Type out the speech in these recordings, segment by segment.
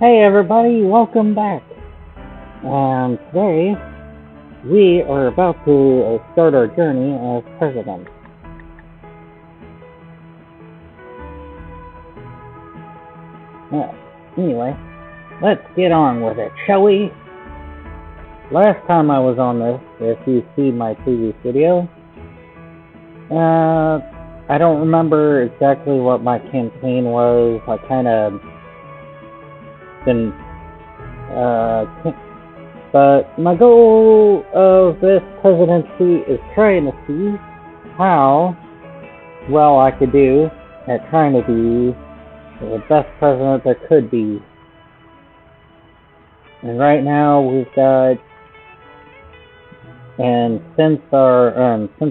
Hey everybody, welcome back. And today we are about to start our journey as president. Anyway, let's get on with it, shall we? Last time I was on this, if you see my previous video, I don't remember exactly what my campaign was. I kind of didn't, but my goal of this presidency is trying to see how well I could do at trying to be the best president there could be. And right now we've got, and since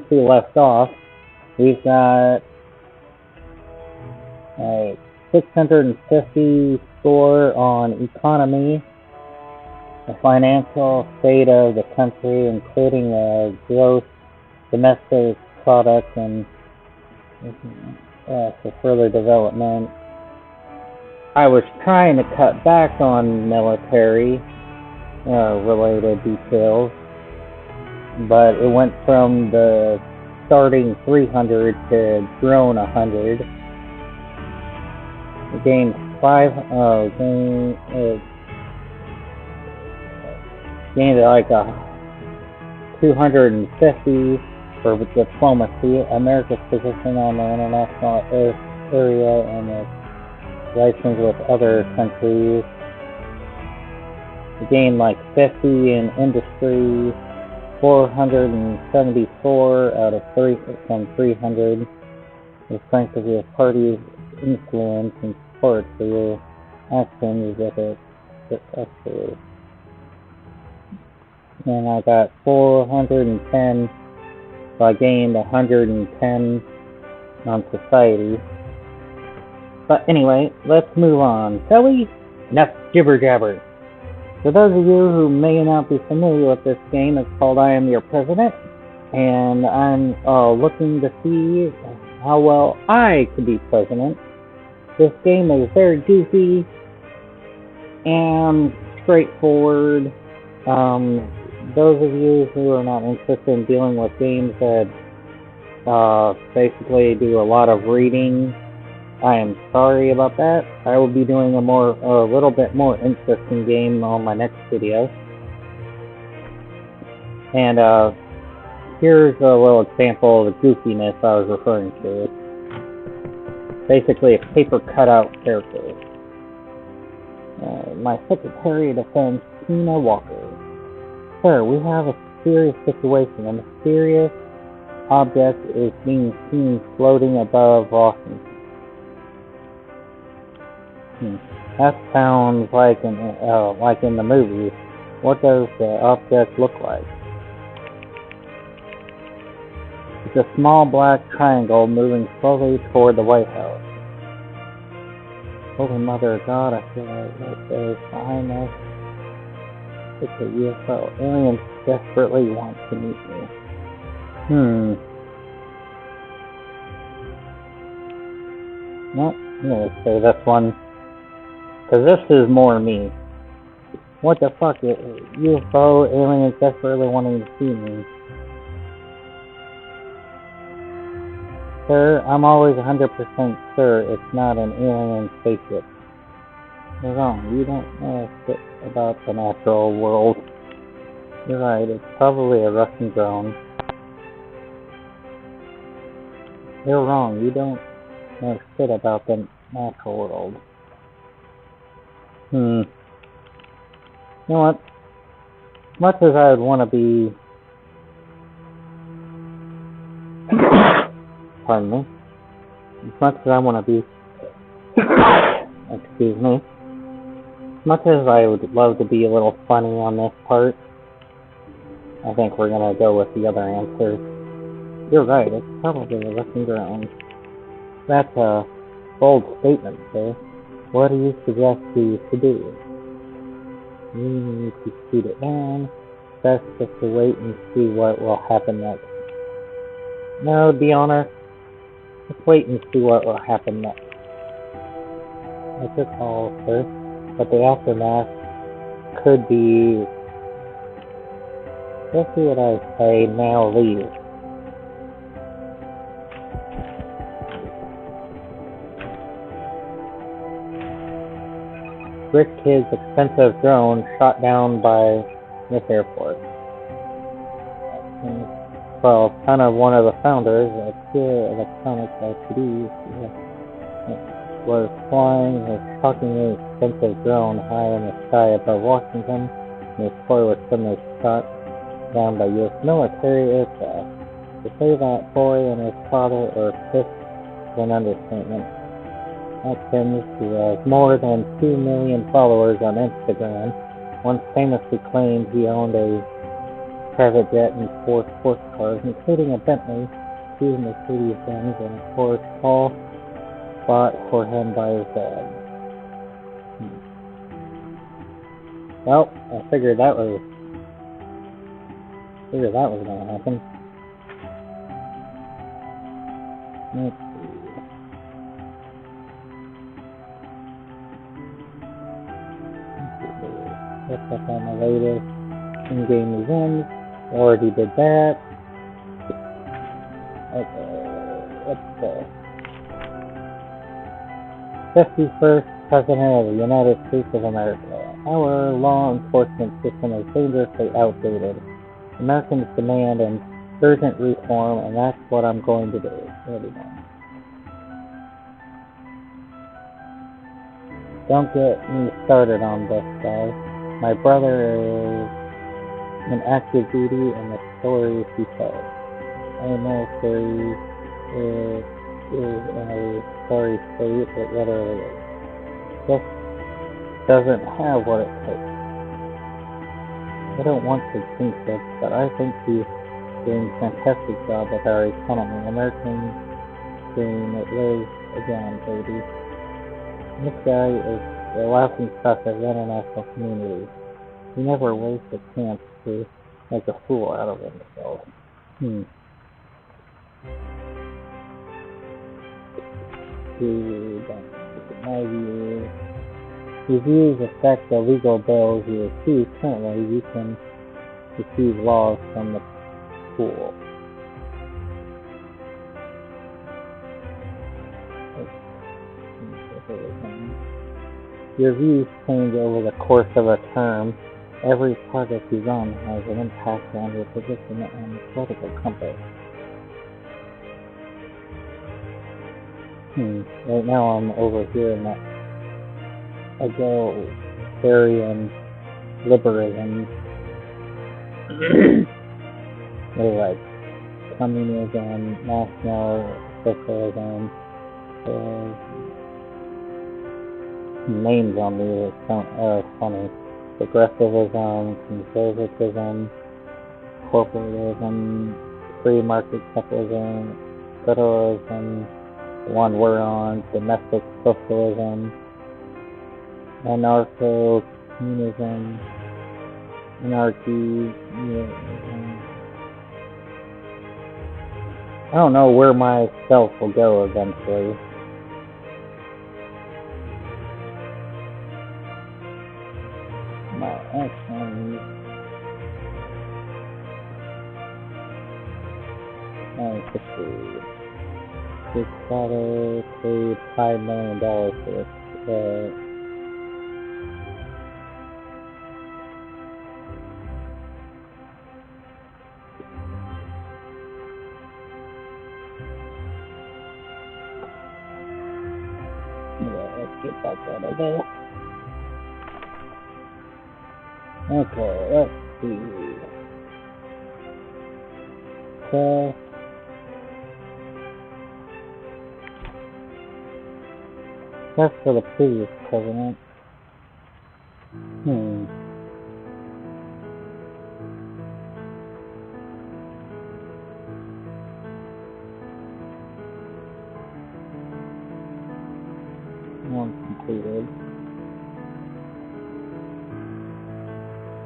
we left off, we've got a 650 score on economy, the financial state of the country, including the gross domestic product and for further development. I was trying to cut back on military related details, but it went from the starting 300 to drone 100. It gained gained like a 250 for diplomacy, America's position on the international area and its relations with other countries. It gained like 50 in industry, 474 out of 300. The strength of your party's influence and support for your actions with it successfully. And I got 410, so I gained 110 on society. But anyway, let's move on, shall we? Enough jibber jabber. For those of you who may not be familiar with this game, it's called I Am Your President, and I'm looking to see how well I could be president. This game is very goofy and straightforward. Those of you who are not interested in dealing with games that basically do a lot of reading, I am sorry about that. I will be doing a little bit more interesting game on my next video. And here's a little example of the goofiness I was referring to. It's basically a paper cutout character. My Secretary of Defense, Tina Walker. Sir, we have a serious situation. A mysterious object is being seen floating above Washington. That sounds like in the movies. What does the object look like? It's a small black triangle moving slowly toward the White House. Holy Mother of God, I feel like right there behind us. It's a UFO. Aliens desperately want to meet me. No, I'm gonna say this one. Because this is more me. What the fuck? UFO, aliens desperately wanting to see me. Sir, I'm always 100% sure it's not an alien spaceship. You're wrong. You don't know shit about the natural world. You're right. It's probably a Russian drone. You're wrong. You don't know shit about the natural world. You know what? As much as I would want to be... Pardon me. As much as I want to be... Excuse me. As much as I would love to be a little funny on this part, I think we're going to go with the other answer. You're right, it's probably a Russian drone. That's a bold statement, sir. What do you suggest we should do? We need to shoot it down. Best just to wait and see what will happen next. No, to be honest, let's wait and see what will happen next. That's your call, sir. but the aftermath could be, let's see what I say, now leave. Rick Kid's expensive drone shot down by this airport. Well, kind of one of the founders of Pure Electronics Ltd. Was flying his shockingly expensive drone high in the sky above Washington, and his toy was suddenly shot down by U.S. military aircraft. To say that boy and his father are pissed is an understatement. Atkins, who has more than 2 million followers on Instagram, once famously claimed he owned a private jet and 4 sports cars, including a Bentley, 2 Mercedes-Benz, and a Porsche, all bought for him by his dad. Well, I figured that was gonna happen. Let's see. What's up on the latest in-game events? Already did that. Okay, let's go. 51st President of the United States of America. Our law enforcement system is dangerously outdated. Americans demand an urgent reform, and that's what I'm going to do. Don't get me started on this, guys. My brother is in active duty, and the stories he tells. Our military is in a sorry state, it literally is. Just doesn't have what it takes. I don't want to jinx it, but I think he's doing a fantastic job with our economy. American dream, it lives again, baby. This guy is a laughing stock of the international community. He never wastes a chance to make a fool out of himself. My view. Reviews affect the legal bills you receive. Currently, you can receive laws from the pool. Your views change over the course of a term. Every project you run has an impact on your position on the political compass. Right now I'm over here in that egalitarian liberalism. They're like communism, national socialism. Names on these are funny. Progressivism, conservatism, corporatism, free market capitalism, federalism, the one we're on, domestic socialism, anarcho-communism, anarchy. I don't know where my self will go eventually. My actions. My history. This father paid $5 million for this. Let's get back out of there. Okay, let's see. Okay. That's for the previous president. One completed.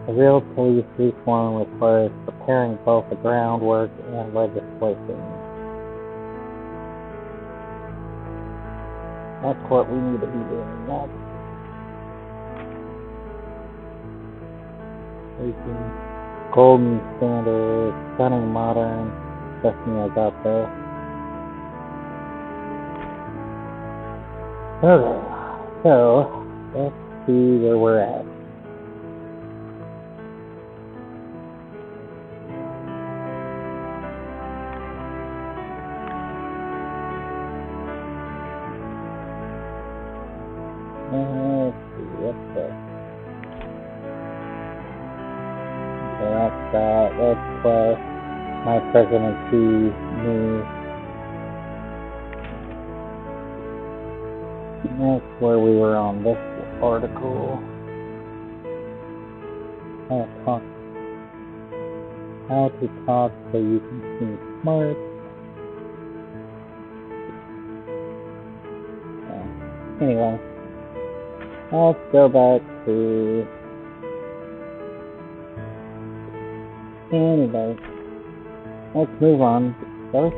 A real police reform requires preparing both the groundwork and legislation. That's what we need to be doing next. Aging, golden standard, stunning modern, trust me, I got this. Okay, so let's see where we're at. Let's see, what's this? Okay, that's that. Let's quest my presidency news. That's where we were on this article. How to talk so you can seem smart. Anyway, let's go back to anyway. Let's move on. So,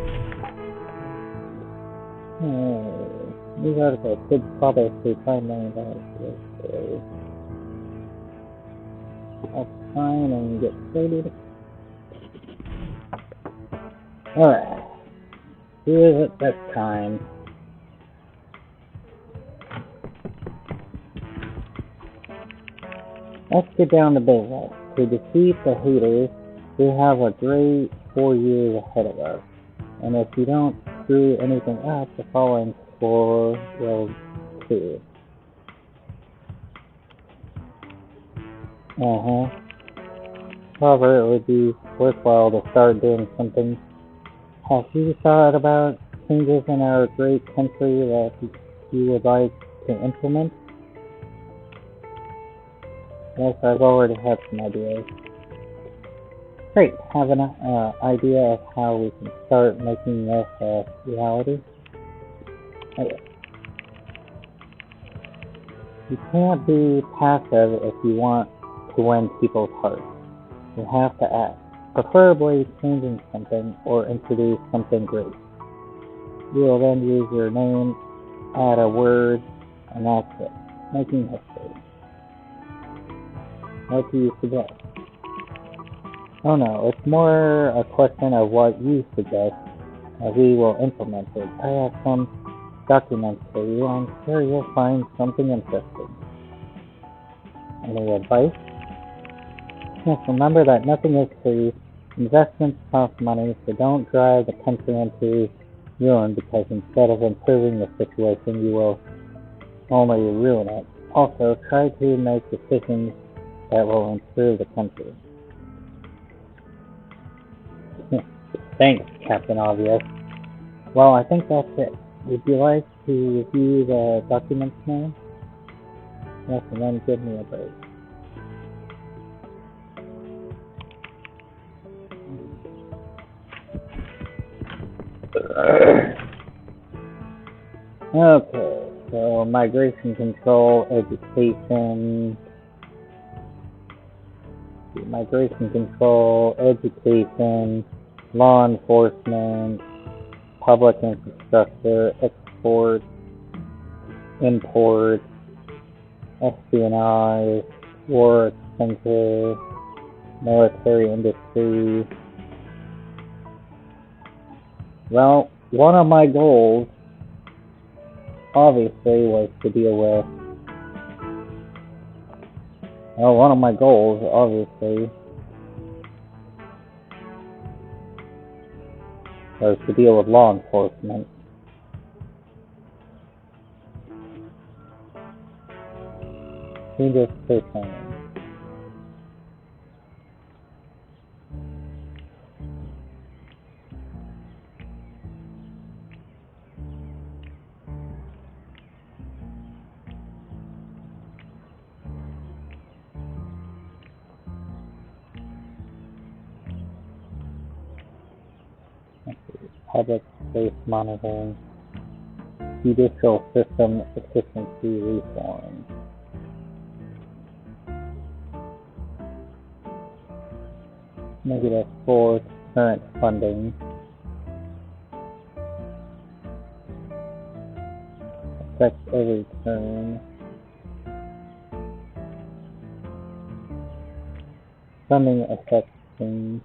news article: Big father to $5 million. Let's sign and get started. Alright. Who is it this time? Let's get down to business. To defeat the haters, we have a great 4 years ahead of us. And if you don't screw anything up, the following 4 will too. However, it would be worthwhile to start doing something. Have you thought about changes in our great country that you would like to implement? Yes, I've already had some ideas. Great, have an idea of how we can start making this a reality? Okay. You can't be passive if you want to win people's hearts. You have to act, preferably changing something or introduce something great. You will then use your name, add a word, and that's it. Making history. What do you suggest? Oh no, it's more a question of what you suggest, and we will implement it. I have some documents for you. I'm sure you'll find something interesting. Any advice? Yes, remember that nothing is free. Investments cost money, so don't drive the country into ruin because instead of improving the situation, you will only ruin it. Also, try to make decisions that will improve the country. Thanks, Captain Obvious. Well, I think that's it. Would you like to review the documents now? Yes, and then give me a break. Okay, so migration control, education, law enforcement, public infrastructure, export, import, espionage, war expenses, military industry. Well, one of my goals, obviously, was to deal with law enforcement. Changes to training. Public space monitoring, judicial system efficiency reform. -4 current funding. Affects every turn. Funding effect change.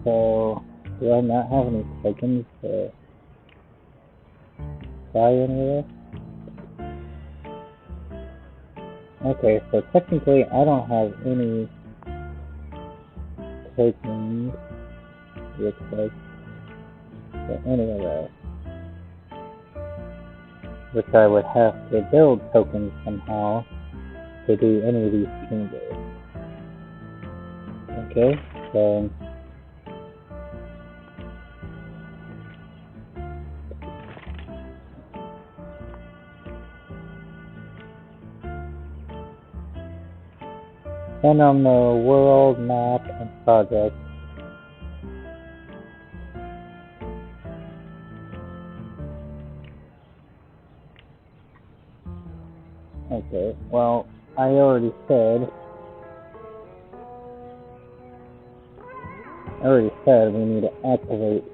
So, do I not have any tokens to buy any of this? Okay, so technically I don't have any tokens, looks like, for any of that. Which I would have to build tokens somehow to do any of these changes. Okay, so then on the world map and project, okay, well, I already said we need to activate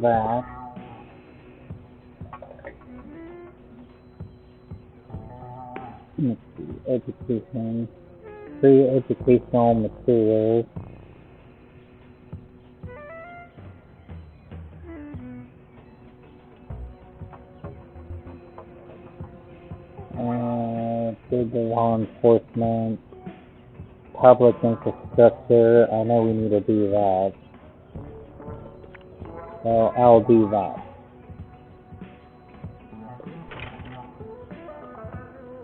that. Let's see, education, free educational materials. Big law enforcement, public infrastructure. I know we need to do that. So I'll do that.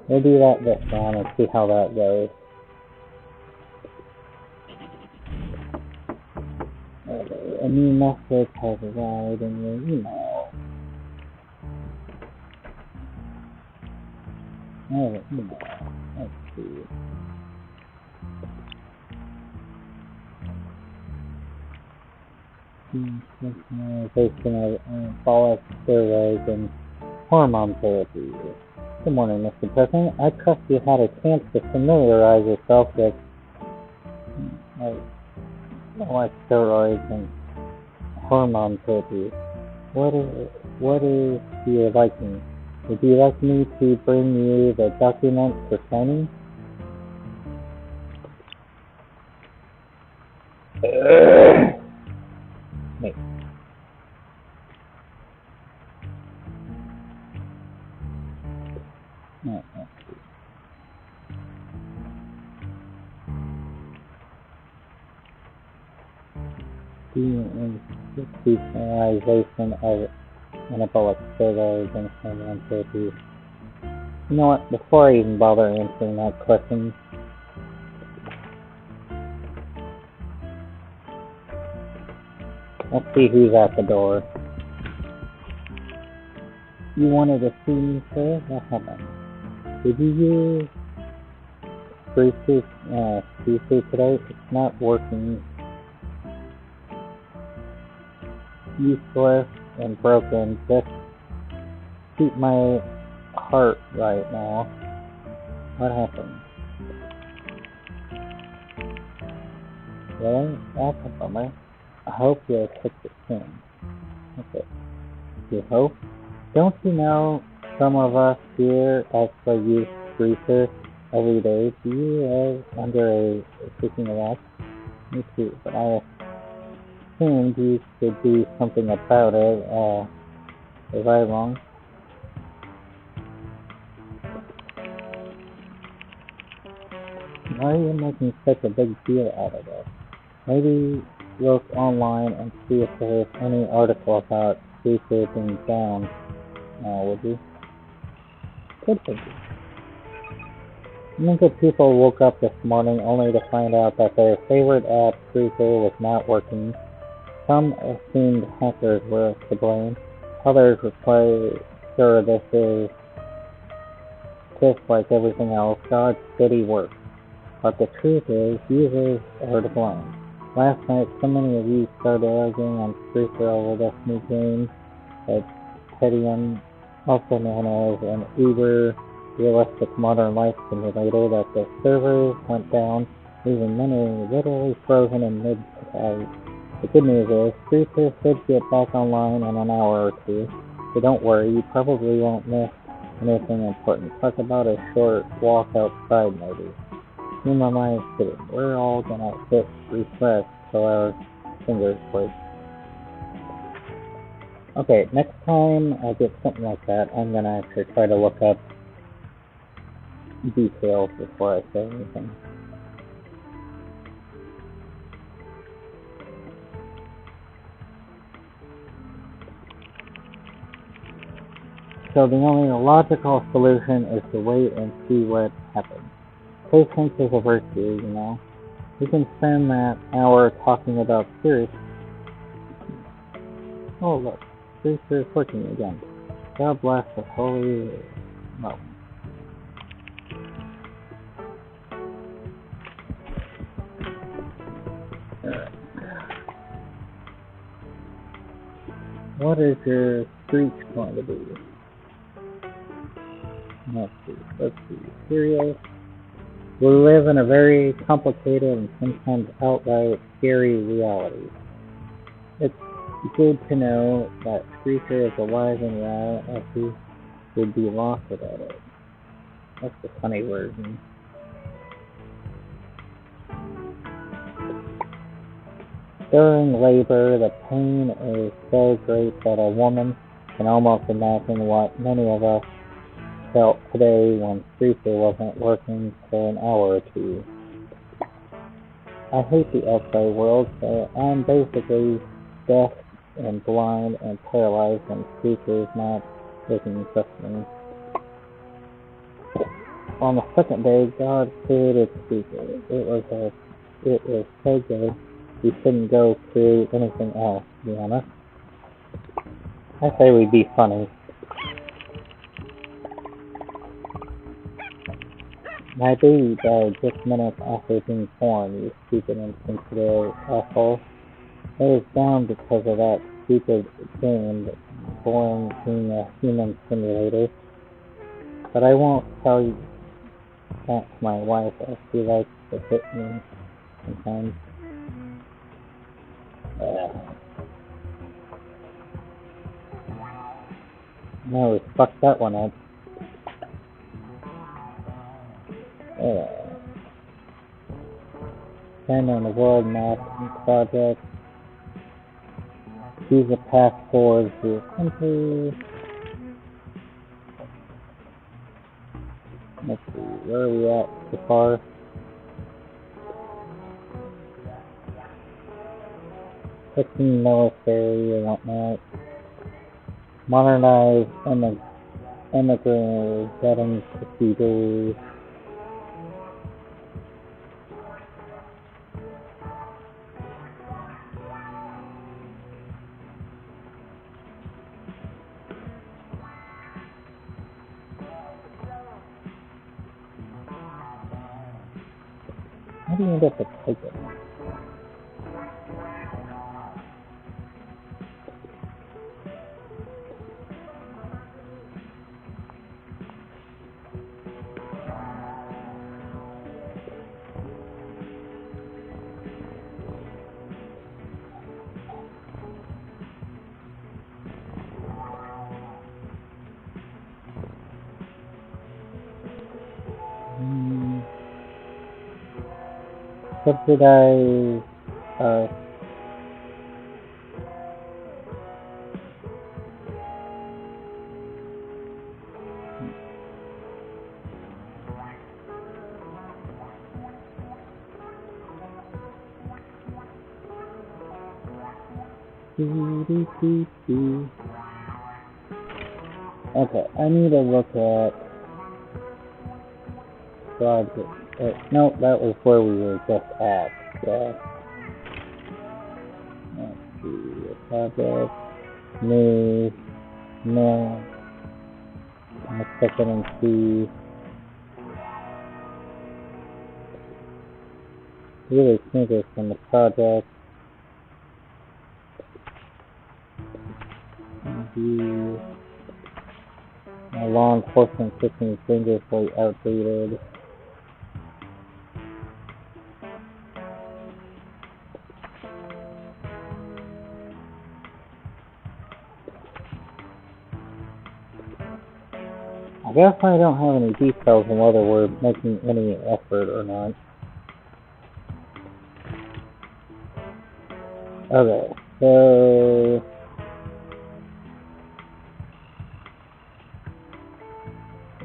We'll do that this round and see how that goes. Okay, a new message has arrived in your email. Oh, email. Let's see. Personalization of follow-up steroids and hormone therapy. Good morning, Mr. President. I trust you had a chance to familiarize yourself with like steroids and hormone therapy. What is your liking? Would you like me to bring you the document for signing? Wait. No, decriminalization of anabolic steroids and hormone therapy. You know what? Before I even bother answering that question, let's see who's at the door. You wanted to see me, sir? What happened? Did you use Presidency today? It's not working. Useless and broken. Just keep my heart right now. What happened? Really? That's a bummer. I hope you'll fix it soon. Okay. You hope? Don't you know some of us here actually use greaser every day? Do you live under a freaking rock? Me too, but I assumed you could do something about it. Was I wrong? Why are you making such a big deal out of it? Maybe look online and see if there's any article about greaser being down. Would you? Good for you. Millions of people woke up this morning only to find out that their favorite app, Greaser, was not working. Some assumed hackers were to blame. Others were quite sure this is just like everything else, God's steady work. But the truth is, users are to blame. Last night, so many of you started arguing on Spreaker over this new game that Pedium, also known as an uber realistic modern life simulator, that the servers went down, leaving many literally frozen in mid-fight. The good news is, Spreaker should get back online in an hour or two, so don't worry, you probably won't miss anything important. Talk about a short walk outside, maybe. Whom am I kidding? We're all gonna hit refresh till our fingers break. Okay, next time I get something like that, I'm gonna actually try to look up details before I say anything. So the only logical solution is to wait and see what happens. Patience is a virtue, you know. We can spend that hour talking about spirits. Oh look, spirits is working again. God bless the holy... No. What is your screech going to be? Let's see. Serious. We live in a very complicated and sometimes outright scary reality. It's good to know that Screecher is alive and well, as he would be lost without it. That's the funny version. During labor, the pain is so great that a woman can almost imagine what many of us felt today when Screecher wasn't working for an hour or two. I hate the outside world, so I'm basically deaf and blind and paralyzed when Screecher is not looking at me. On the second day, God created Screecher. It was so good, we couldn't go create anything else, to be honest. I say we'd be funny. My baby died just minutes after being born, you stupid insensitive asshole. It was down because of that stupid game, boring being a human simulator. But I won't tell you that to my wife, as she likes to hit me sometimes. No, we fucked that one up. Send on the world map project. Choose a path forward to your country. Let's see, where are we at so far? Fixing military and whatnot. Modernize immigrant vetting procedures. How do you end up with typing? Subsidize Okay, I need to look at project. No, that was where we were just at. So, let's see, project, news, no. Let's check it and see. really sneakers from the project. My law enforcement system is dangerously outdated. I guess I don't have any details on whether we're making any effort or not. Okay, so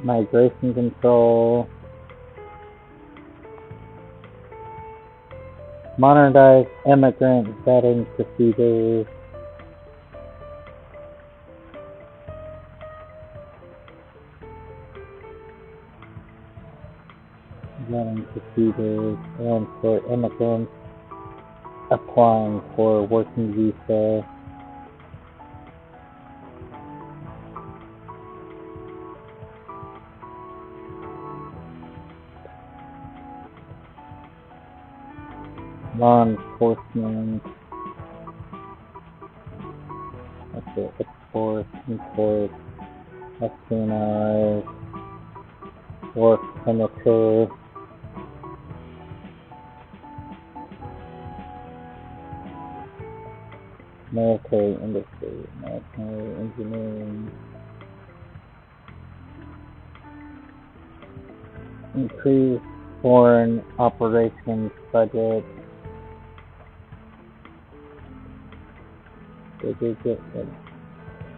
migration control, modernize immigrant vetting procedures, and for immigrants applying for working visa. Law enforcement, okay, export, import, espionage, work permitter, military industry, military engineering, increase foreign operations budget,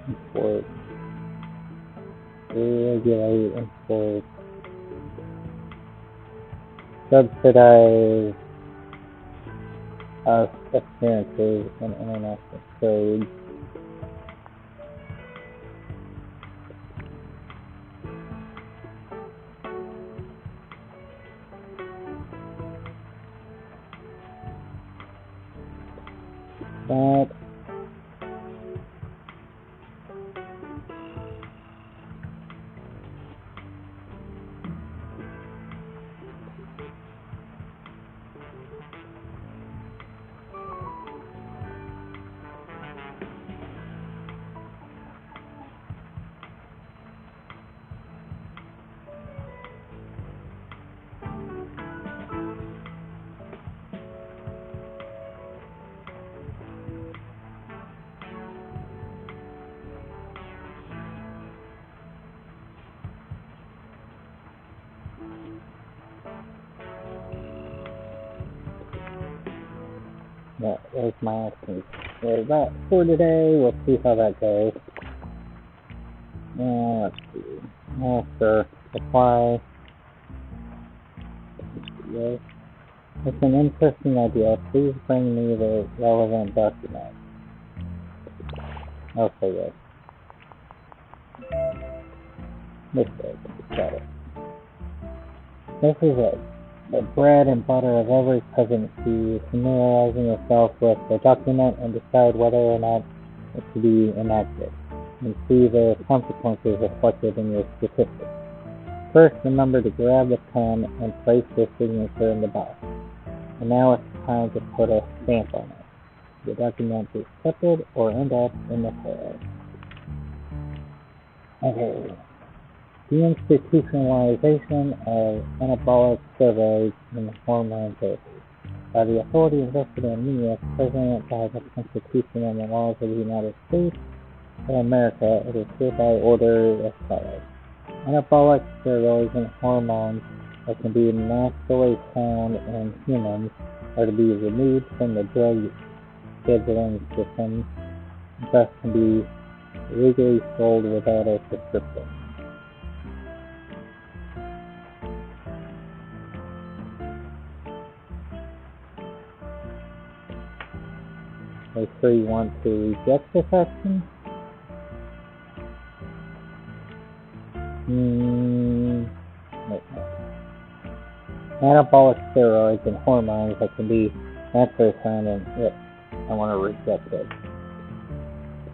import, regulate import, subsidize appearances in international trade. That is my estimate. So that for today, we'll see how that goes. Let's see. After apply. Yes. It's an interesting idea. Please bring me the relevant document. Okay, yes. Mistake. Got it. This is it. The bread and butter of every presidency is familiarizing yourself with the document and decide whether or not it should be enacted, and see the consequences reflected in your statistics. First, remember to grab the pen and place your signature in the box. And now it's time to put a stamp on it. The document is accepted or end up in the trash. Okay. The institutionalization of anabolic steroids in hormone therapy. By the authority invested in me as President by the Constitution and the laws of the United States of America, it is hereby ordered as follows. Anabolic steroids and hormones that can be naturally found in humans are to be removed from the drug scheduling system, thus can be legally sold without a prescription. Are you sure you want to reject this action? Anabolic steroids and hormones that can be naturally found in it. I want to reject it.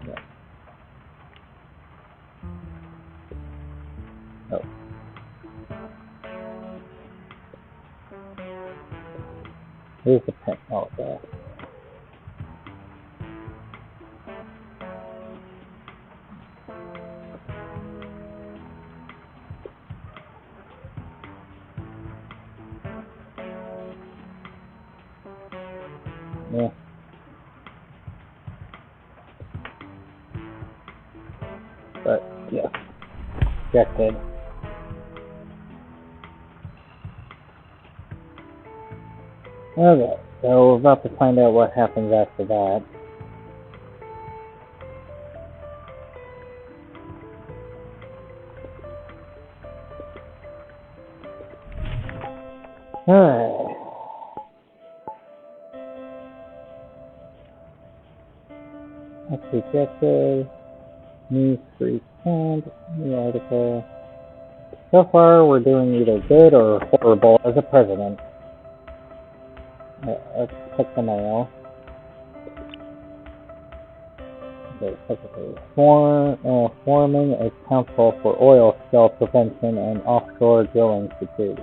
Yeah. Oh. Here's the pen. Oh, there. Yeah. But, yeah. Rejected. Okay, so we're about to find out what happens after that. Alright. That's rejected. News free send. New article. So far, we're doing either good or horrible as a president. Let's check the mail. Okay, secretary. Forming a council for oil spill prevention and offshore drilling security.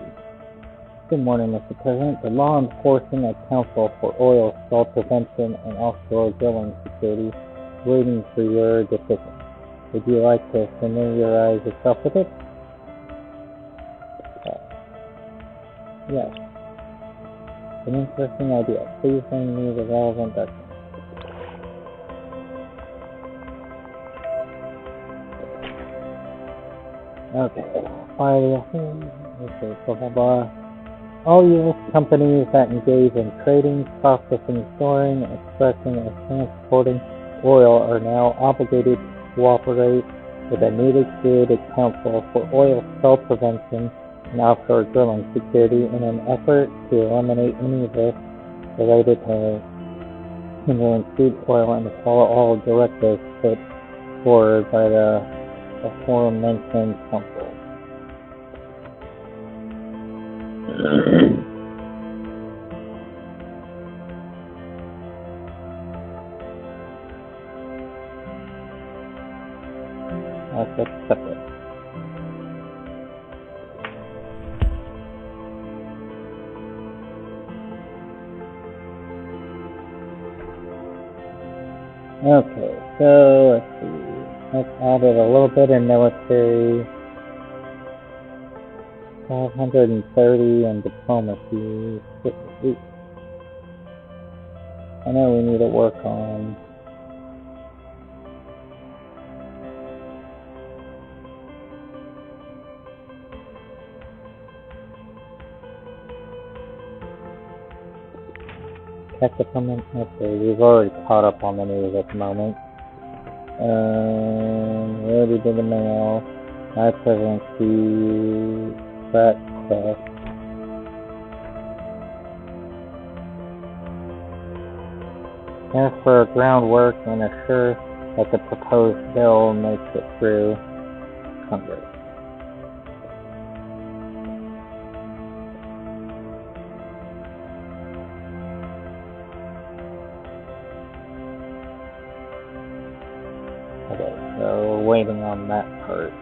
Good morning, Mr. President. The law enforcing a council for oil spill prevention and offshore drilling security, waiting for your decision. Would you like to familiarize yourself with it? Yes. An interesting idea. Please bring me the relevant documents. Okay. Okay, blah, blah, blah. All U.S. companies that engage in trading, processing, storing, expressing, and transporting oil are now obligated to cooperate with a newly created Council for Oil Spill Prevention and Offshore Drilling Security in an effort to eliminate any risks related to handling crude oil and to follow all directives put forward by the aforementioned Council. Let's accept it. Okay, so let's see. Let's add it a little bit in military. 530 in diplomacy. 58. I know we need to work on tech department. Okay, we've already caught up on the news at the moment. We already did the mail. My presidency. That test. As for groundwork and assure that the proposed bill makes it through Congress. Okay, so we're waiting on that part.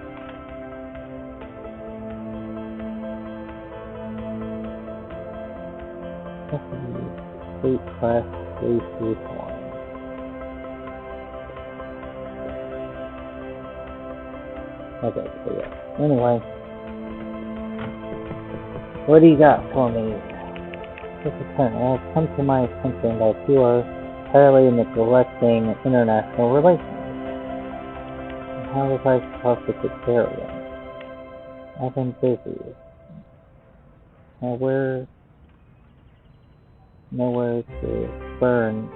State class 3 reform. Okay, so yeah. Anyway, what do you got for me? This is it has come to my attention that you are entirely neglecting international relations. How was I supposed to take care of them? I've been busy. Nowhere to burn.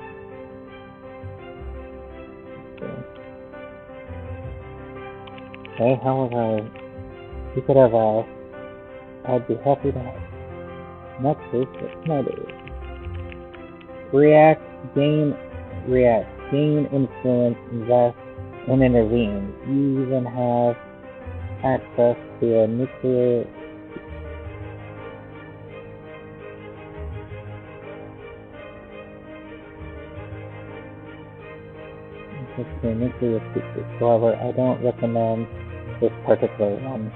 Okay, how was I? You could have asked. I'd be happy to help. Next is noted. Gain influence, invest, and intervene. You even have access to a nuclear secret. However, I don't recommend this particular one.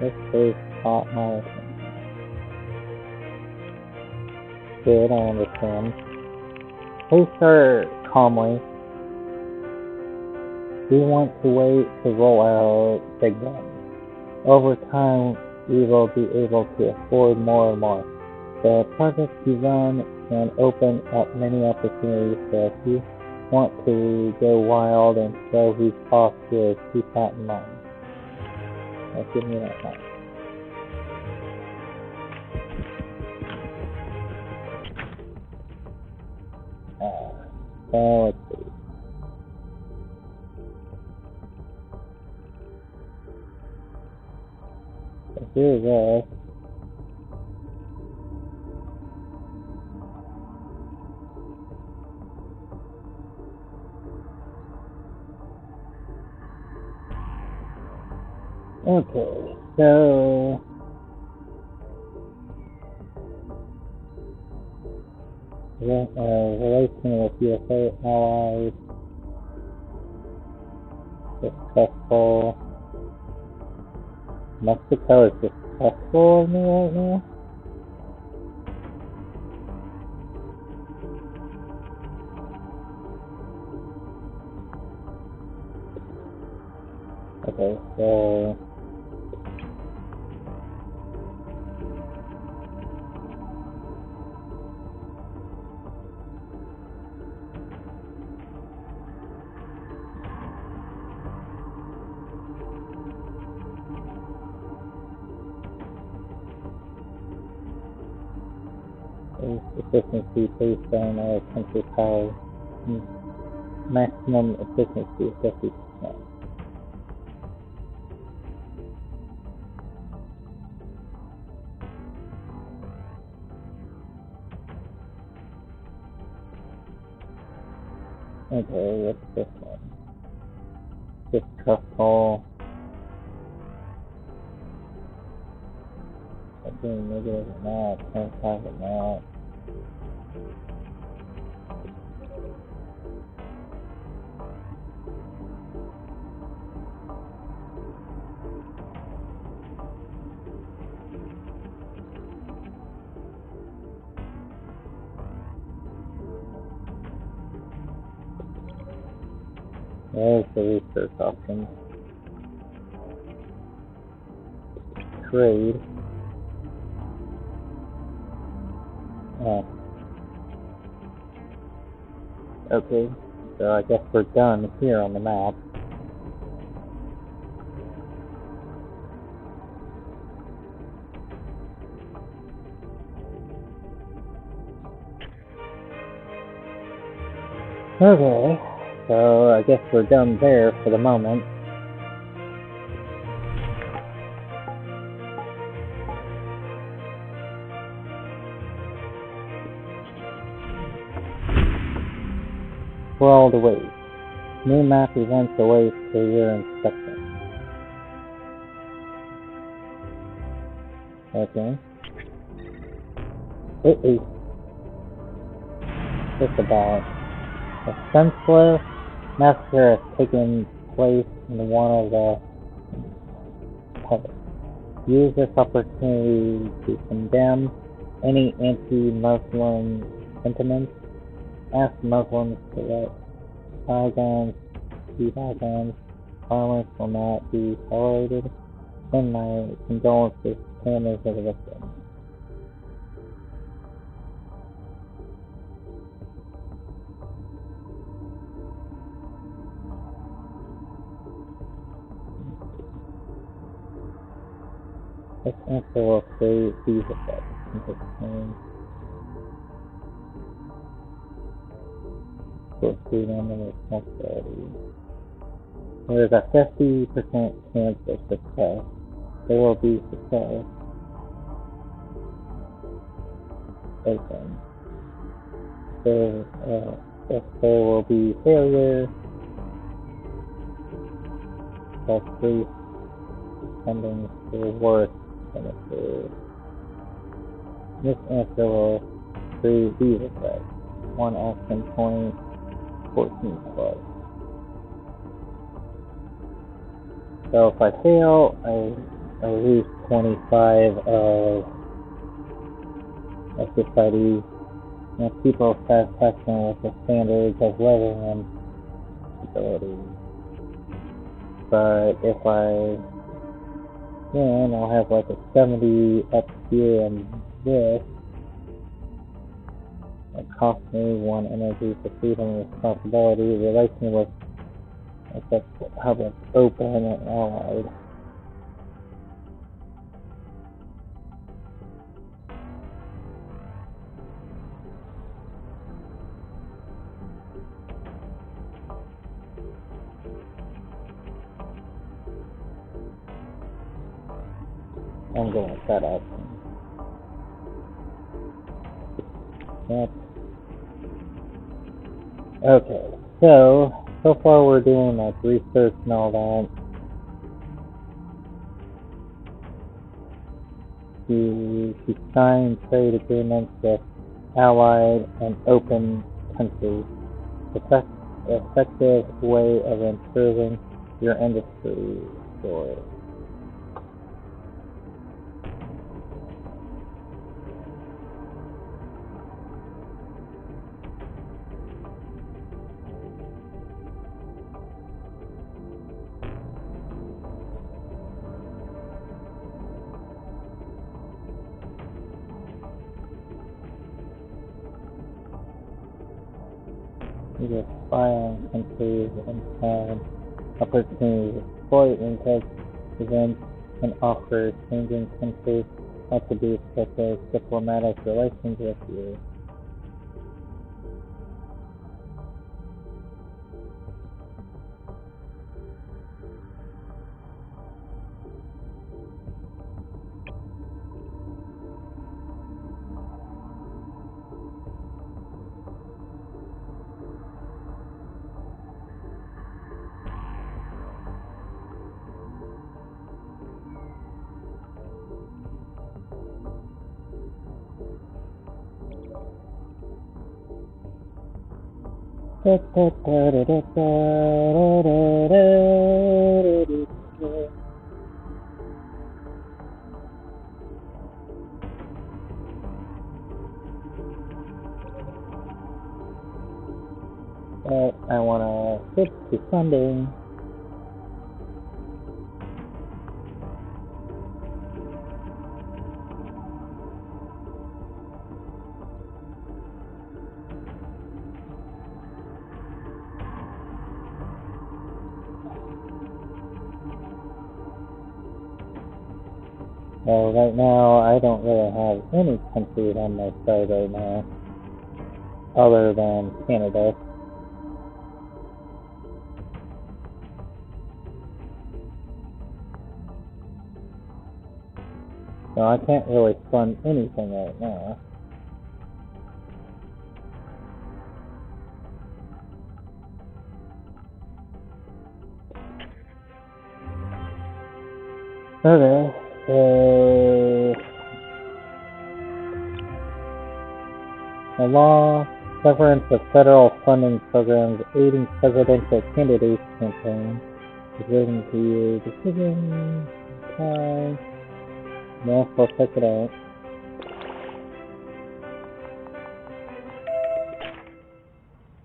This case caught my attention. Good, I understand. Please start calmly. We want to wait to roll out big guns. Over time, we will be able to afford more and more. The project design can open up many opportunities, so if you want to go wild and show who's boss here, keep that in mind. Now give me that time. So let's see. So here's us. Okay, so relation with USA allies successful. Mexico is successful of me right now. Okay, so efficiency based on our country power. Maximum efficiency is 50%. Okay, what's this one? Distrustful. Being negative or not, 25 or not. There's the research options. Trade. Okay, so I guess we're done here on the map. Okay, so I guess we're done there for the moment. World awaits. New map events awaits for your inspection. Okay. Just about. A senseless massacre has taken place in one of the public. Use this opportunity to condemn any anti-Muslim sentiments. Ask Muslims to let bygones be bygones. Violence will not be tolerated. Send my condolences to families of the victims. This answer will create these effects. For freedom and responsibility. There is a 50% chance of success. There will be success. Okay. So, if there will be failure, that's 3 spending for worse than if there. This answer will create these effects. 1 action point, 14 plus. So if I fail, I lose 25 of society people's satisfaction with the standards of living and stability. But if I'll have like a 70 up here and this. It costs me 1 energy for freedom and responsibility. Relation with the public open and allied. I'm going to set up. Yep. Okay, so far we're doing like research and all that. To sign trade agreements with allied and open countries. Effective way of improving your industry story. You just spy on countries and find opportunities to exploit and events and offer changing countries attributes such as diplomatic relations with you. But I want to switch to funding. Well, right now, I don't really have any countries on my side right now, other than Canada. So I can't really fund anything right now. Okay, so the law severance of federal funding programs aiding presidential candidates campaigns is waiting to your decision. Okay. Yeah, we'll check it out.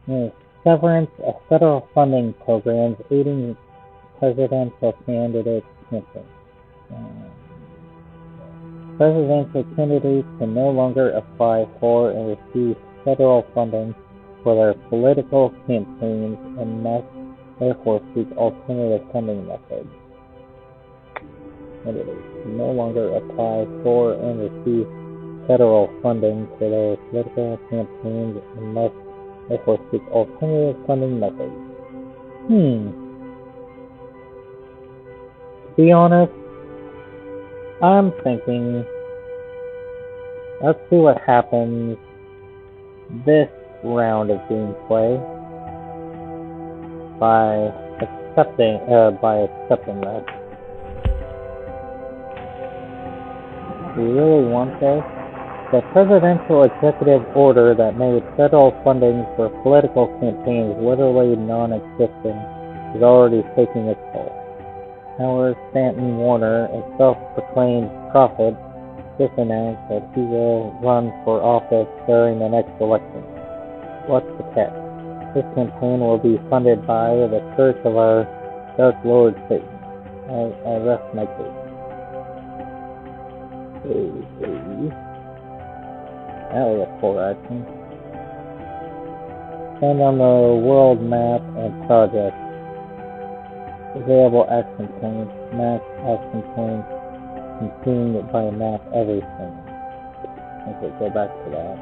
Yes, severance of federal funding programs aiding presidential candidates campaigns. Presidential candidates can no longer apply for and receive federal funding for their political campaigns and must therefore seek alternative funding methods. Candidates can no longer apply for and receive federal funding for their political campaigns and must therefore seek alternative funding methods. To be honest, I'm thinking, let's see what happens this round of gameplay by accepting that. We really want this. The presidential executive order that made federal funding for political campaigns literally non-existent is already taking its toll. Howard Stanton Warner, a self-proclaimed prophet, just announced that he will run for office during the next election. What's the catch? This campaign will be funded by the Church of our Dark Lord Satan. I rest my case. That was a poor action. Send on the world map and project. Available action points. Max action points. Consumed by map everything. Okay, go back to that.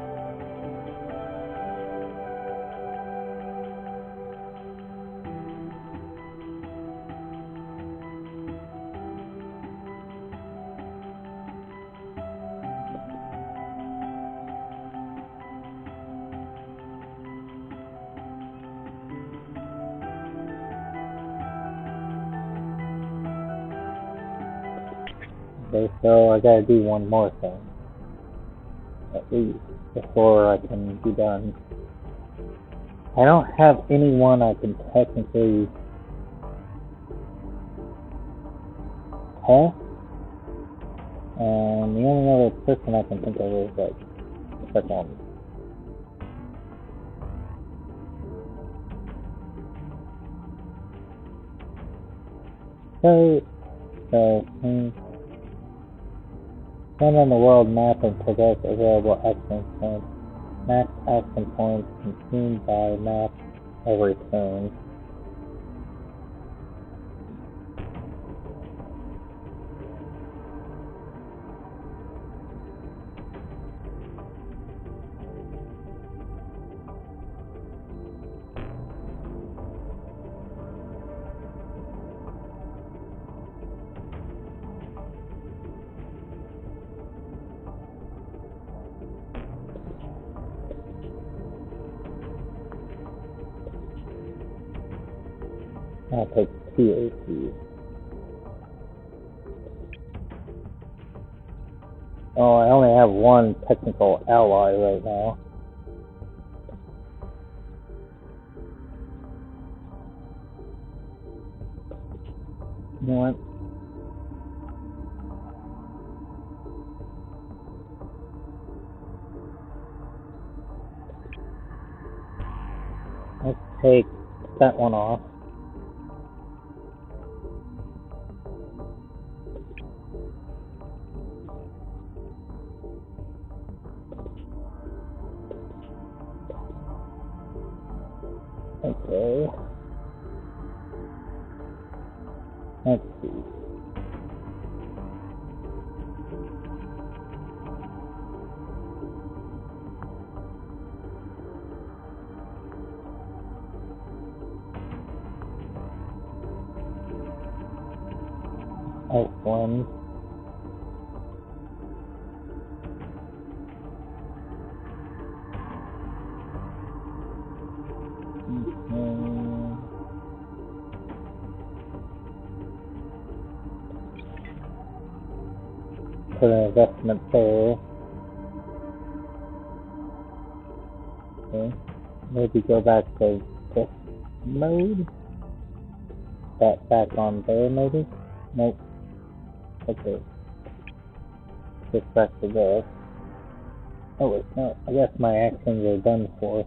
Okay, so I gotta do one more thing. At least, before I can be done. I don't have anyone I can technically test. And the only other person I can think of is like the second. So send on the world map and possess available action points. Max action points consumed by map every turn. I'll take 2 AP. Oh, I only have one technical ally right now. You know what? Let's take that one off. Okay. Let's see. One. Put an investment there. Okay. Maybe go back to this mode. That back on there, maybe? Nope. Okay. Just back to this. Oh wait, no. I guess my actions are done for.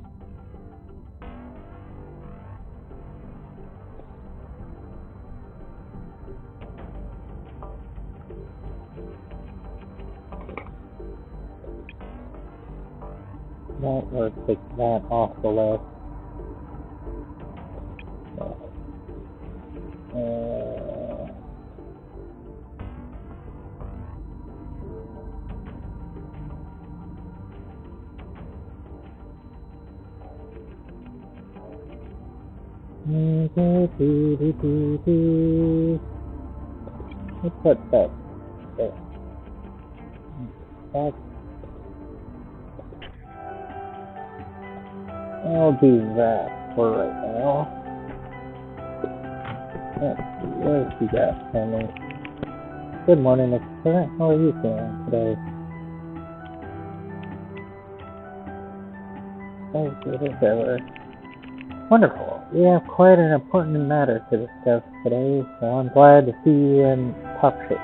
That or take that off the list. Let's put that there. I'll do that for right now. Let's see, what else you got for me? Good morning, Mr. President. How are you feeling today? Oh, good as ever. Wonderful. We have quite an important matter to discuss today, so I'm glad to see you in top shape.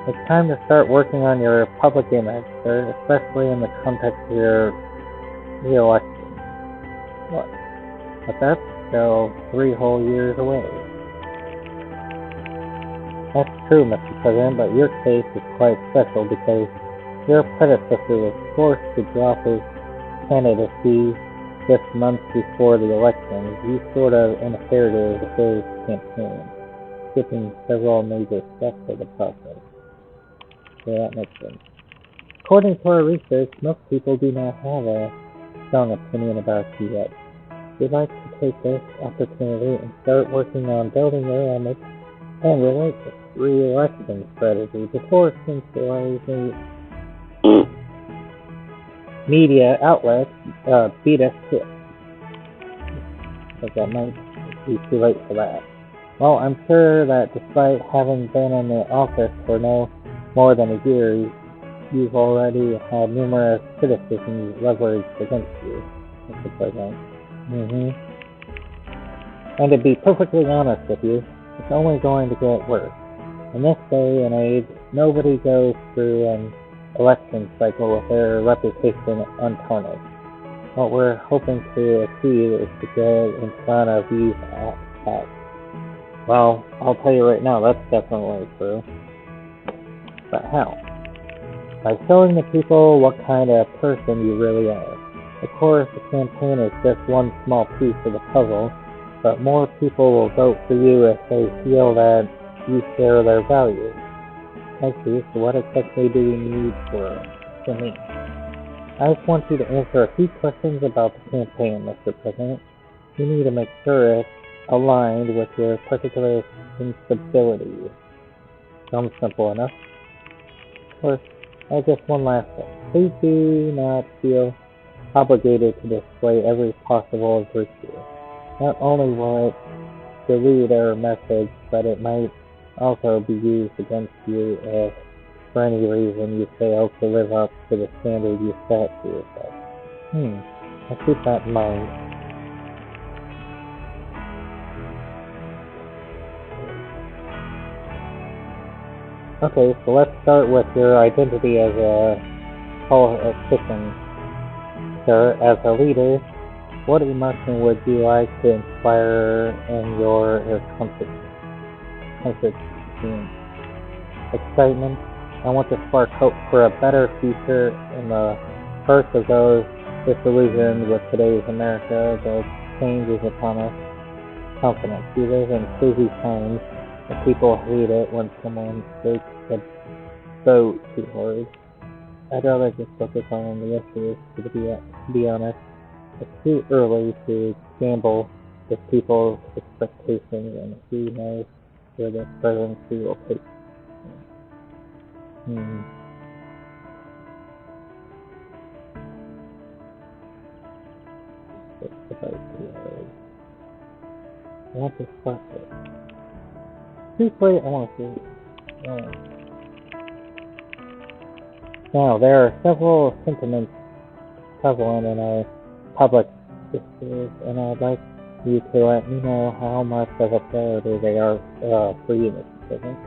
It's time to start working on your public image, sir, especially in the context of your re-election. What? But that's still 3 whole years away. That's true, Mr. President, but your case is quite special because your predecessor was forced to drop his candidacy just months before the election. You sort of inherited his campaign, skipping several major steps of the process. So that makes sense. According to our research, most people do not have a strong opinion about you yet. We'd like to take this opportunity and start working on building your image and re-election strategy before centralizing media outlets beat us to it. But that might be too late for that. Well, I'm sure that despite having been in the office for no more than a year, you've already had numerous criticisms leveraged against you, Mr. President. And to be perfectly honest with you, it's only going to get worse. In this day and age, nobody goes through an election cycle with their reputation untarnished. What we're hoping to achieve is to get in front of these attacks. Well, I'll tell you right now, that's definitely true. But how? By showing the people what kind of person you really are. Of course, the campaign is just one small piece of the puzzle, but more people will vote for you if they feel that you share their values. Actually, so what exactly do you need from me? I just want you to answer a few questions about the campaign, Mr. President. You need to make sure it's aligned with your particular sensibilities. Sounds simple enough. Of course, just one last thing. Please do not feel obligated to display every possible virtue. Not only will it dilute our message, but it might also be used against you if for any reason you fail to live up to the standard you set for yourself. I'll keep that in mind. Okay, so let's start with your identity as a politician. Sir, as a leader, what emotion would you like to inspire in your constituents? Excitement. I want to spark hope for a better future in the first of those disillusioned with today's America. The change is upon us. Confidence. We live in crazy times, and people hate it when someone takes the boat too hard. I'd rather just focus on the issues, to be honest. It's too early to gamble with people's expectations, and who knows where the presidency will take. It's about too hard. I want to spark it. Truthfully, I want to see. Now, there are several sentiments prevalent in our public discourse, and I'd like you to let me know how much of a priority they are for you, Mr. President.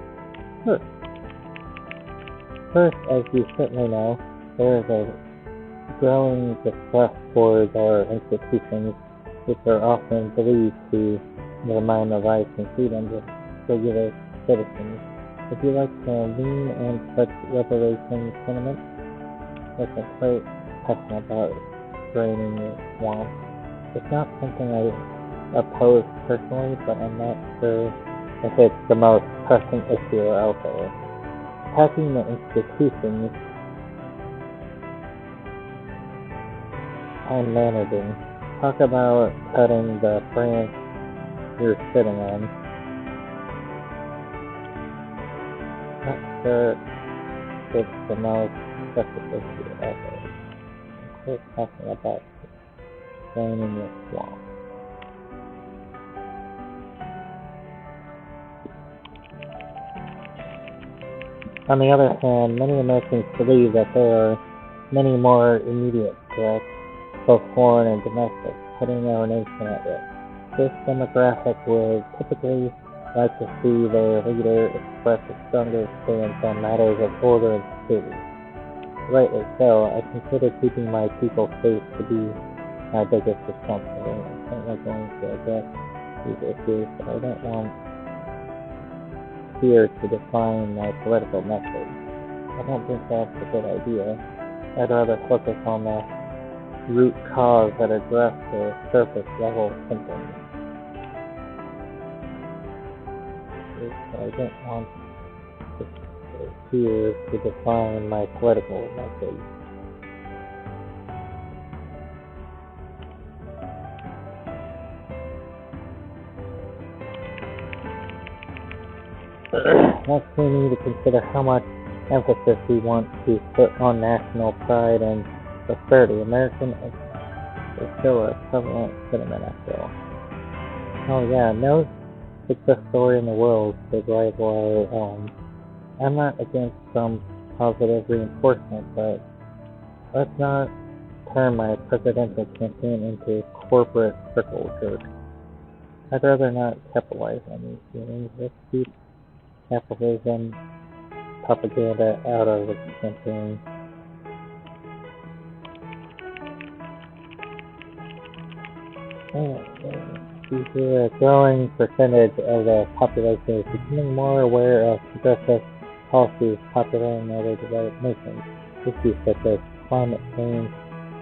First, as you certainly know, there is a growing distrust towards our institutions, which are often believed to undermine the rights and freedoms of regular citizens. Would you like to lean on such revelation sentiments? I'm quite passionate about draining the swamp. It's not something I oppose personally, but I'm not sure if it's the most pressing issue out there. Attacking the institutions I'm managing. Talk about cutting the branch you're sitting on. Not sure it's the most pressing issue out there. I'm quite passionate about draining the swamp. On the other hand, many Americans believe that there are many more immediate threats, both foreign and domestic, putting our nation at risk. This demographic would typically like to see their leader express a stronger stance on matters of order and security. Rightly so, I consider keeping my people safe to be my biggest responsibility. I'm certainly going to address these issues, but I don't want fear to define my political methods. I don't think that's a good idea. I'd rather focus on the root cause that address the surface level symptoms. I don't want fear to define my political methods. Next, we need to consider how much emphasis we want to put on national pride and prosperity. American is still a prevalent sentiment after all. Oh yeah, no success story in the world could rival our own. I'm not against some positive reinforcement, but let's not turn my presidential campaign into corporate circle jerk. I'd rather not capitalize on these feelings. Let's keep capitalism propaganda out of the campaign. A growing percentage of the population is becoming more aware of progressive policies popular in other developed nations. Issues such as climate change,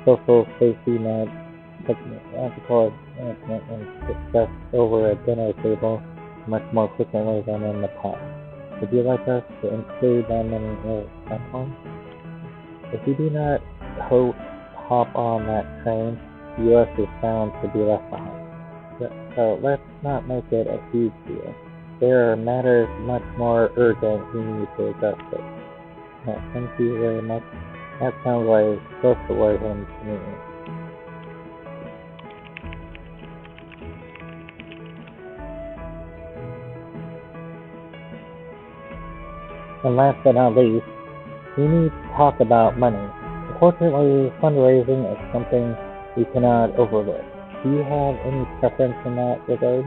social safety net, technological advancement, and discussed over a dinner table much more frequently than in the past. Would you like us to include them in your platform? If you do not hop on that train, the U.S. is bound to be left behind. So let's not make it a huge deal. There are matters much more urgent we need to address it. Thank you very much. That sounds like socialism to me. And last but not least, we need to talk about money. Unfortunately, fundraising is something we cannot overlook. Do you have any preference in that regard?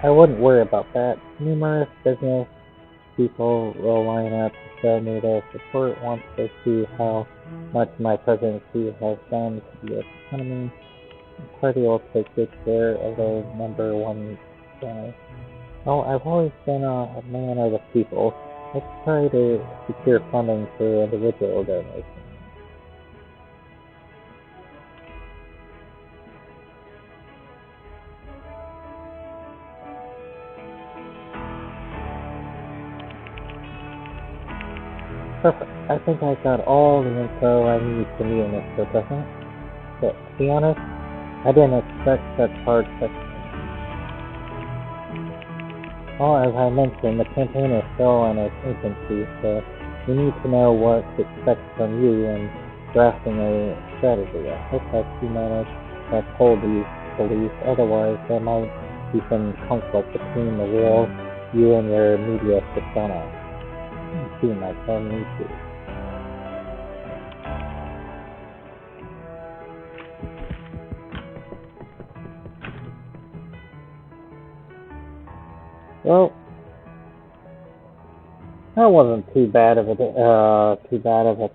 I wouldn't worry about that. Numerous business people will line up to show me their support once they see how much my presidency has done to the U.S. economy. The party will take good care of their number one guy. Oh, I've always been a man of the people. Let's try to secure funding for individual donations. Perfect. I think I got all the info I need from you, Mr. President. But to be honest, I didn't expect such hard questions. Well, as I mentioned, the campaign is still in its infancy, so we need to know what to expect from you in drafting a strategy. I hope that you manage to uphold these beliefs, otherwise there might be some conflict between the will you and your media persona. See, my friend, me too. Well, that wasn't too bad of a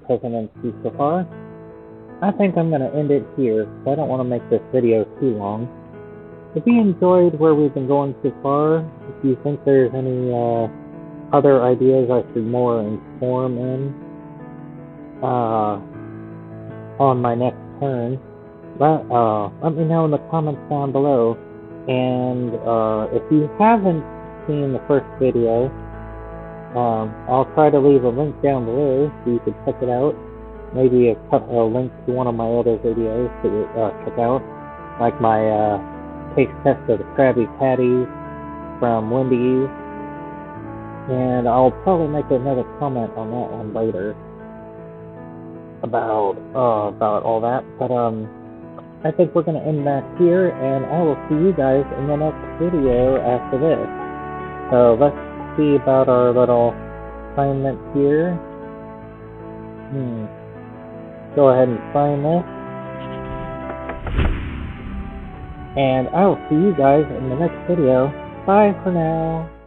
presidency so far. I think I'm gonna end it here, because I don't want to make this video too long. If you enjoyed where we've been going so far, if you think there's any other ideas I should more inform in on my next turn, let me know in the comments down below. And if you haven't seen the first video, I'll try to leave a link down below so you can check it out. Maybe a link to one of my other videos to check out, like my taste test of the Krabby Patties from Wendy's. And I'll probably make another comment on that one later about all that. But I think we're gonna end that here, and I will see you guys in the next video after this. So let's see about our little assignment here. Go ahead and sign this. And I will see you guys in the next video. Bye for now.